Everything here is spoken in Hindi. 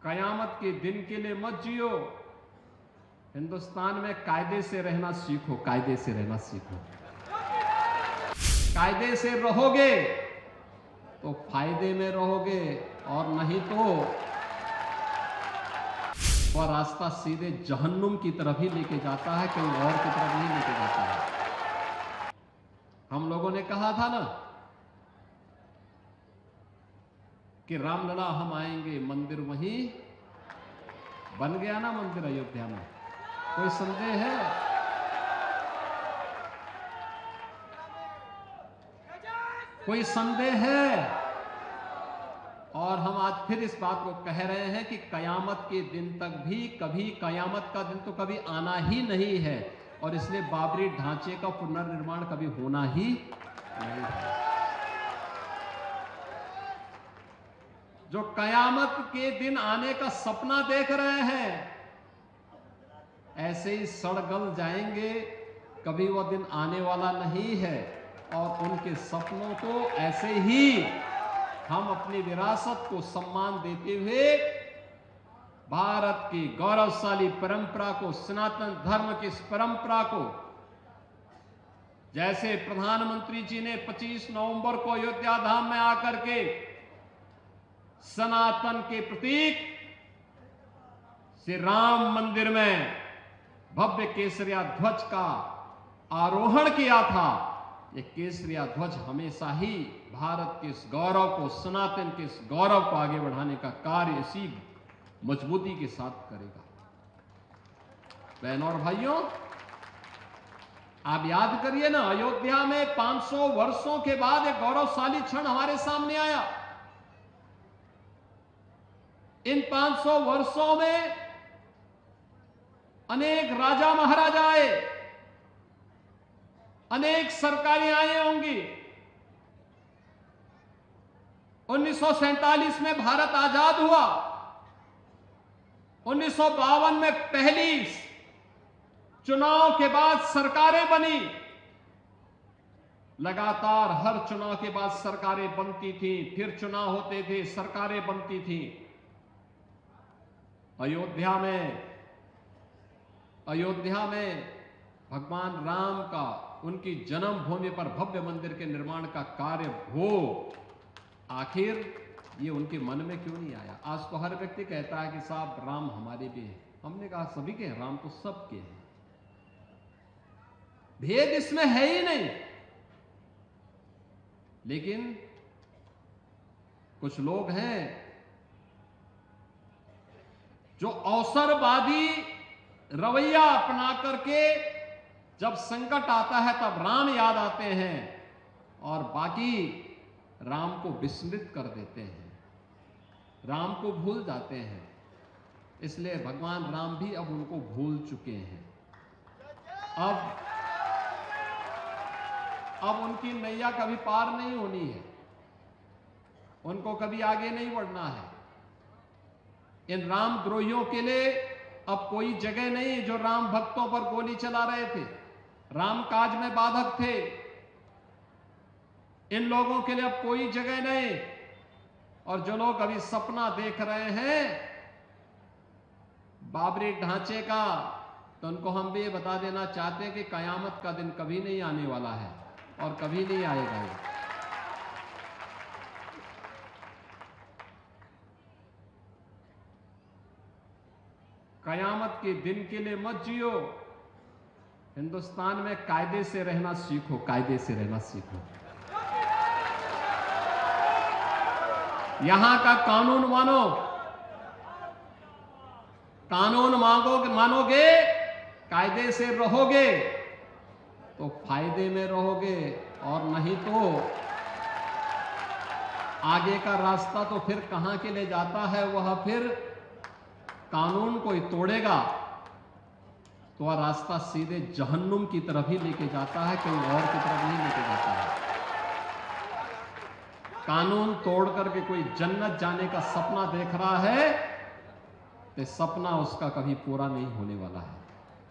कयामत के दिन के लिए मत जियो। हिंदुस्तान में कायदे से रहना सीखो, कायदे से रहना सीखो। कायदे से रहोगे तो फायदे में रहोगे, और नहीं तो वह रास्ता सीधे जहन्नुम की तरफ ही लेके जाता है, कहीं और की तरफ नहीं लेके जाता है। हम लोगों ने कहा था ना कि रामलला हम आएंगे, मंदिर वहीं बन गया ना, मंदिर अयोध्या में। कोई संदेह है? कोई संदेह है? और हम आज फिर इस बात को कह रहे हैं कि कयामत के दिन तक भी कभी, कयामत का दिन तो कभी आना ही नहीं है, और इसलिए बाबरी ढांचे का पुनर्निर्माण कभी होना ही नहीं है। जो कयामत के दिन आने का सपना देख रहे हैं, ऐसे ही सड़गल जाएंगे, कभी वह दिन आने वाला नहीं है। और उनके सपनों को ऐसे ही हम अपनी विरासत को सम्मान देते हुए भारत की गौरवशाली परंपरा को, सनातन धर्म की इस परंपरा को, जैसे प्रधानमंत्री जी ने 25 नवंबर को अयोध्या धाम में आकर के सनातन के प्रतीक श्री राम मंदिर में भव्य केसरिया ध्वज का आरोहण किया था, ये केसरिया ध्वज हमेशा ही भारत के इस गौरव को, सनातन के इस गौरव को आगे बढ़ाने का कार्य इसी मजबूती के साथ करेगा। बहनों और भाइयों, आप याद करिए ना, अयोध्या में 500 वर्षों के बाद एक गौरवशाली क्षण हमारे सामने आया। इन 500 वर्षों में अनेक राजा महाराजा आए, अनेक सरकारें आई होंगी। 1947 में भारत आजाद हुआ, 1952 में पहली चुनाव के बाद सरकारें बनी, लगातार हर चुनाव के बाद सरकारें बनती थी, फिर चुनाव होते थे, सरकारें बनती थी। अयोध्या में भगवान राम का, उनकी जन्मभूमि पर भव्य मंदिर के निर्माण का कार्य हो, आखिर ये उनके मन में क्यों नहीं आया? आज तो हर व्यक्ति कहता है कि साहब राम हमारे भी हैं। हमने कहा सभी के हैं, राम तो सबके हैं, भेद इसमें है ही नहीं। लेकिन कुछ लोग हैं जो अवसरवादी रवैया अपना करके जब संकट आता है तब राम याद आते हैं, और बाकी राम को विस्मृत कर देते हैं, राम को भूल जाते हैं। इसलिए भगवान राम भी अब उनको भूल चुके हैं। अब उनकी नैया कभी पार नहीं होनी है, उनको कभी आगे नहीं बढ़ना है। इन रामद्रोहियों के लिए अब कोई जगह नहीं, जो राम भक्तों पर गोली चला रहे थे, राम काज में बाधक थे, इन लोगों के लिए अब कोई जगह नहीं। और जो लोग अभी सपना देख रहे हैं बाबरी ढांचे का, तो उनको हम भी ये बता देना चाहते हैं कि कयामत का दिन कभी नहीं आने वाला है, और कभी नहीं आएगा। कयामत के दिन के लिए मत जियो। हिंदुस्तान में कायदे से रहना सीखो, कायदे से रहना सीखो। यहां का कानून मानो, कानून मानोगे, कायदे से रहोगे तो फायदे में रहोगे, और नहीं तो आगे का रास्ता तो फिर कहां के लिए जाता है, वह फिर कानून कोई तोड़ेगा तो वह रास्ता सीधे जहन्नुम की तरफ ही लेके जाता है, कहीं और की तरफ नहीं लेके जाता है। कानून तोड़ करके कोई जन्नत जाने का सपना देख रहा है, तो सपना उसका कभी पूरा नहीं होने वाला है।